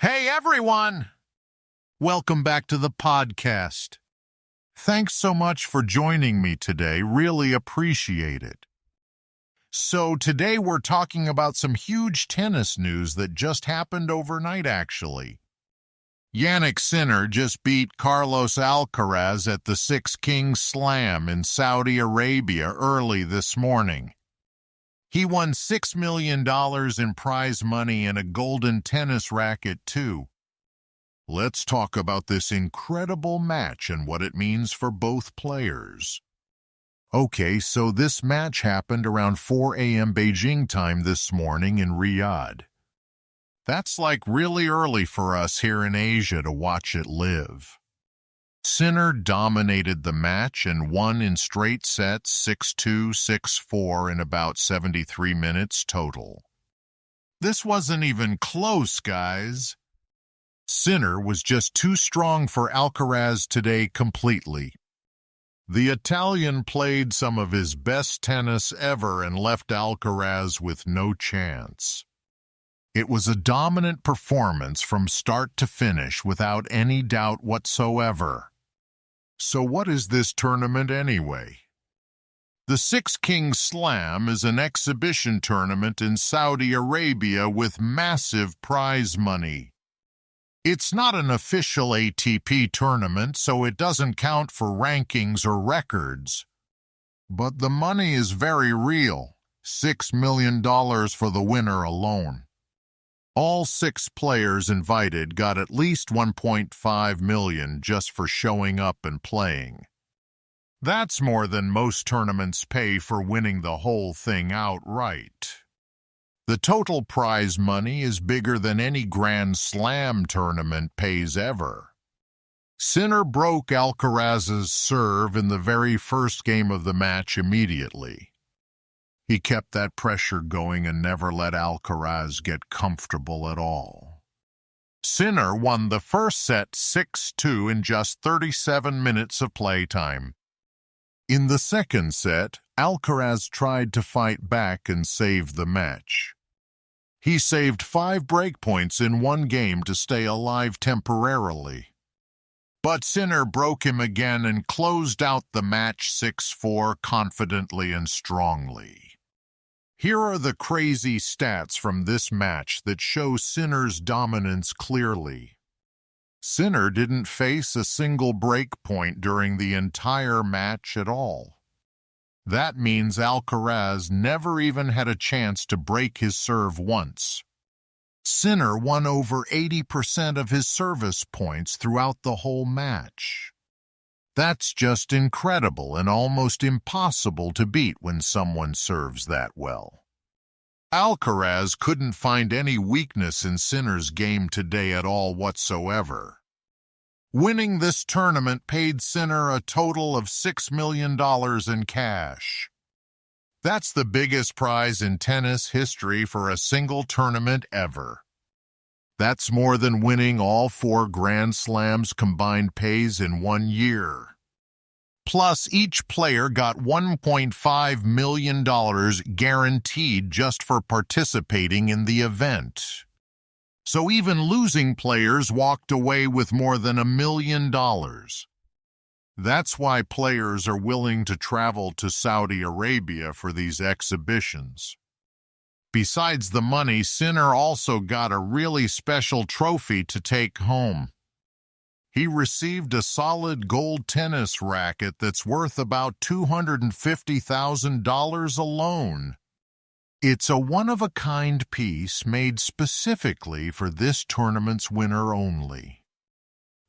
Hey everyone! Welcome back to the podcast. Thanks so much for joining me today. Really appreciate it. So today we're talking about some huge tennis news that just happened overnight actually. Jannik Sinner just beat Carlos Alcaraz at the Six Kings Slam in Saudi Arabia early this morning. He won $6 million in prize money and a golden tennis racket, too. Let's talk about this incredible match and what it means for both players. Okay, so this match happened around 4 a.m. Beijing time this morning in Riyadh. That's like really early for us here in Asia to watch it live. Sinner dominated the match and won in straight sets 6-2, 6-4 in about 73 minutes total. This wasn't even close, guys. Sinner was just too strong for Alcaraz today completely. The Italian played some of his best tennis ever and left Alcaraz with no chance. It was a dominant performance from start to finish without any doubt whatsoever. So what is this tournament anyway? The Six Kings Slam is an exhibition tournament in Saudi Arabia with massive prize money. It's not an official ATP tournament, so it doesn't count for rankings or records. But the money is very real, $6 million for the winner alone. All 6 players invited got at least $1.5 million just for showing up and playing. That's more than most tournaments pay for winning the whole thing outright. The total prize money is bigger than any Grand Slam tournament pays ever. Sinner broke Alcaraz's serve in the very first game of the match immediately. He kept that pressure going and never let Alcaraz get comfortable at all. Sinner won the first set 6-2 in just 37 minutes of playtime. In the second set, Alcaraz tried to fight back and save the match. He saved 5 breakpoints in one game to stay alive temporarily. But Sinner broke him again and closed out the match 6-4 confidently and strongly. Here are the crazy stats from this match that show Sinner's dominance clearly. Sinner didn't face a single break point during the entire match at all. That means Alcaraz never even had a chance to break his serve once. Sinner won over 80% of his service points throughout the whole match. That's just incredible and almost impossible to beat when someone serves that well. Alcaraz couldn't find any weakness in Sinner's game today at all whatsoever. Winning this tournament paid Sinner a total of $6 million in cash. That's the biggest prize in tennis history for a single tournament ever. That's more than winning all 4 Grand Slams combined pays in 1 year. Plus, each player got $1.5 million guaranteed just for participating in the event. So even losing players walked away with more than $1 million. That's why players are willing to travel to Saudi Arabia for these exhibitions. Besides the money, Sinner also got a really special trophy to take home. He received a solid gold tennis racket that's worth about $250,000 alone. It's a one-of-a-kind piece made specifically for this tournament's winner only.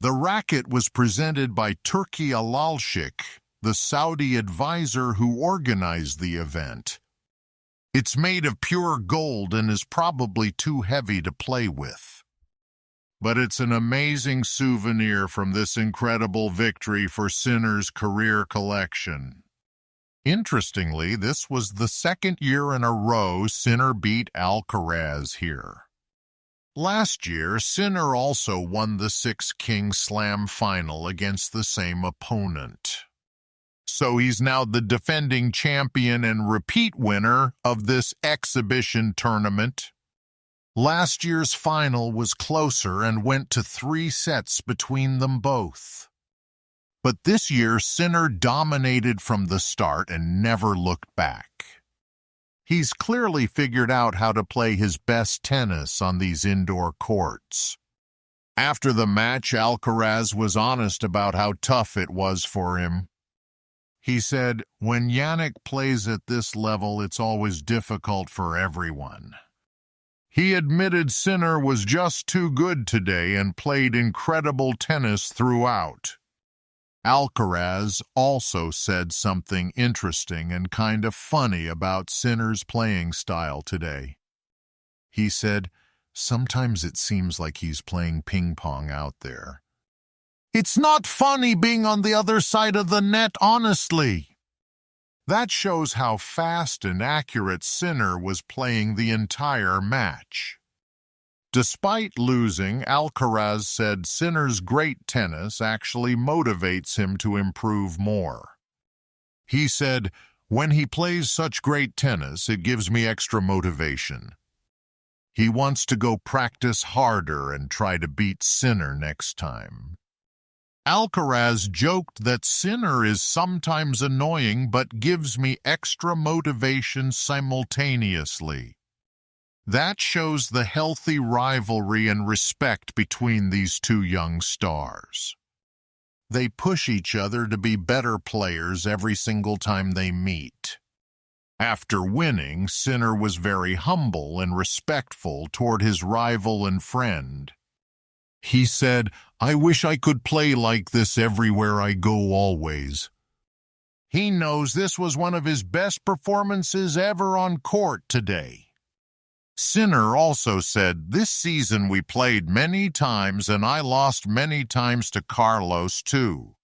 The racket was presented by Turki Alalshik, the Saudi advisor who organized the event. It's made of pure gold and is probably too heavy to play with. But it's an amazing souvenir from this incredible victory for Sinner's career collection. Interestingly, this was the second year in a row Sinner beat Alcaraz here. Last year, Sinner also won the Six Kings Slam final against the same opponent. So he's now the defending champion and repeat winner of this exhibition tournament. Last year's final was closer and went to 3 sets between them both. But this year, Sinner dominated from the start and never looked back. He's clearly figured out how to play his best tennis on these indoor courts. After the match, Alcaraz was honest about how tough it was for him. He said, "When Jannik plays at this level, it's always difficult for everyone." He admitted Sinner was just too good today and played incredible tennis throughout. Alcaraz also said something interesting and kind of funny about Sinner's playing style today. He said, "Sometimes it seems like he's playing ping pong out there. It's not funny being on the other side of the net, honestly." That shows how fast and accurate Sinner was playing the entire match. Despite losing, Alcaraz said Sinner's great tennis actually motivates him to improve more. He said, "When he plays such great tennis, it gives me extra motivation." He wants to go practice harder and try to beat Sinner next time. Alcaraz joked that Sinner is sometimes annoying but gives me extra motivation simultaneously. That shows the healthy rivalry and respect between these two young stars. They push each other to be better players every single time they meet. After winning, Sinner was very humble and respectful toward his rival and friend. He said, "I wish I could play like this everywhere I go always." He knows this was one of his best performances ever on court today. Sinner also said, "This season we played many times and I lost many times to Carlos too."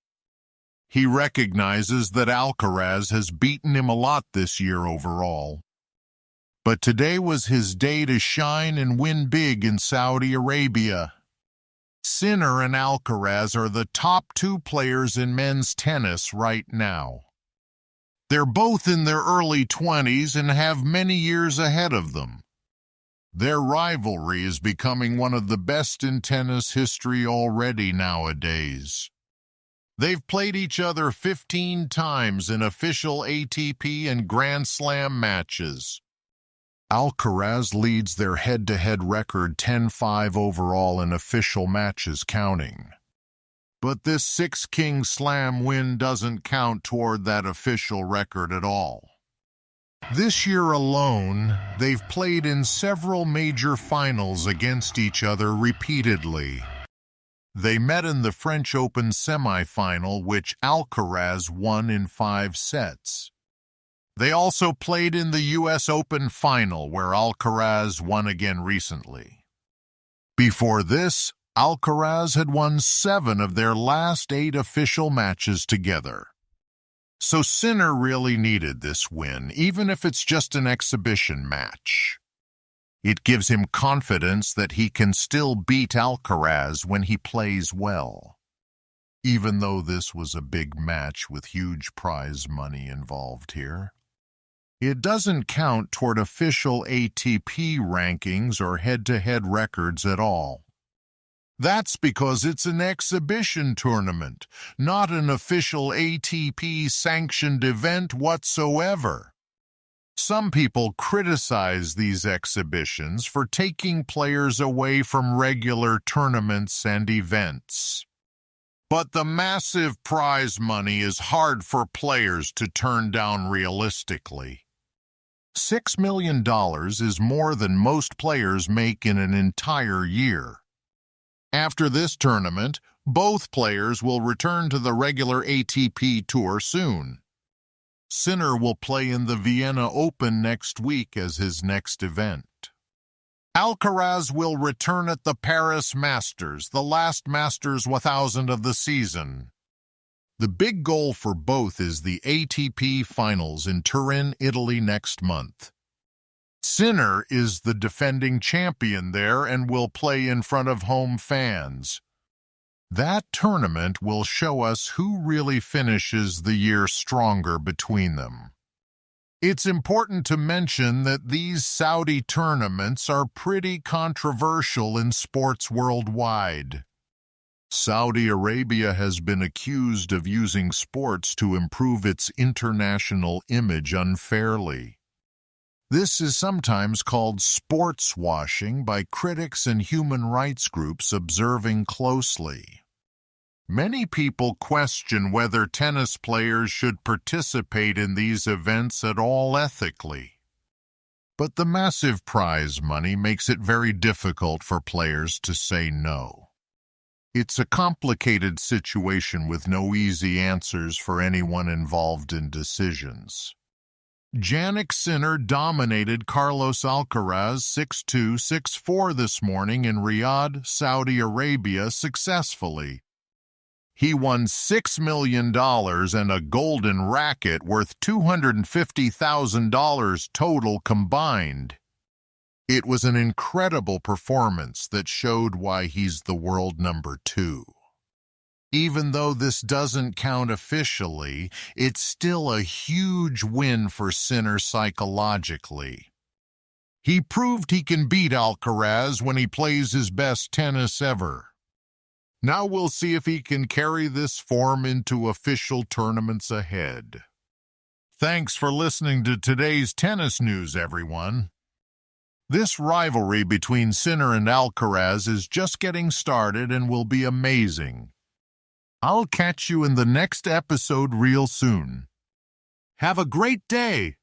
He recognizes that Alcaraz has beaten him a lot this year overall. But today was his day to shine and win big in Saudi Arabia. Sinner and Alcaraz are the top 2 players in men's tennis right now. They're both in their early 20s and have many years ahead of them. Their rivalry is becoming one of the best in tennis history already nowadays. They've played each other 15 times in official ATP and Grand Slam matches. Alcaraz leads their head-to-head record 10-5 overall in official matches counting. But this 6-King Slam win doesn't count toward that official record at all. This year alone, they've played in several major finals against each other repeatedly. They met in the French Open semi-final, which Alcaraz won in 5 sets. They also played in the US Open final, where Alcaraz won again recently. Before this, Alcaraz had won 7 of their last 8 official matches together. So Sinner really needed this win, even if it's just an exhibition match. It gives him confidence that he can still beat Alcaraz when he plays well. Even though this was a big match with huge prize money involved here, it doesn't count toward official ATP rankings or head-to-head records at all. That's because it's an exhibition tournament, not an official ATP-sanctioned event whatsoever. Some people criticize these exhibitions for taking players away from regular tournaments and events. But the massive prize money is hard for players to turn down realistically. $6 million is more than most players make in an entire year. After this tournament, both players will return to the regular ATP Tour soon. Sinner will play in the Vienna Open next week as his next event. Alcaraz will return at the Paris Masters, the last Masters 1000 of the season. The big goal for both is the ATP Finals in Turin, Italy next month. Sinner is the defending champion there and will play in front of home fans. That tournament will show us who really finishes the year stronger between them. It's important to mention that these Saudi tournaments are pretty controversial in sports worldwide. Saudi Arabia has been accused of using sports to improve its international image unfairly. This is sometimes called sports washing by critics and human rights groups observing closely. Many people question whether tennis players should participate in these events at all ethically. But the massive prize money makes it very difficult for players to say no. It's a complicated situation with no easy answers for anyone involved in decisions. Jannik Sinner dominated Carlos Alcaraz 6-2, 6-4 this morning in Riyadh, Saudi Arabia successfully. He won $6 million and a golden racket worth $250,000 total combined. It was an incredible performance that showed why he's the world number 2. Even though this doesn't count officially, it's still a huge win for Sinner psychologically. He proved he can beat Alcaraz when he plays his best tennis ever. Now we'll see if he can carry this form into official tournaments ahead. Thanks for listening to today's tennis news, everyone. This rivalry between Sinner and Alcaraz is just getting started and will be amazing. I'll catch you in the next episode real soon. Have a great day!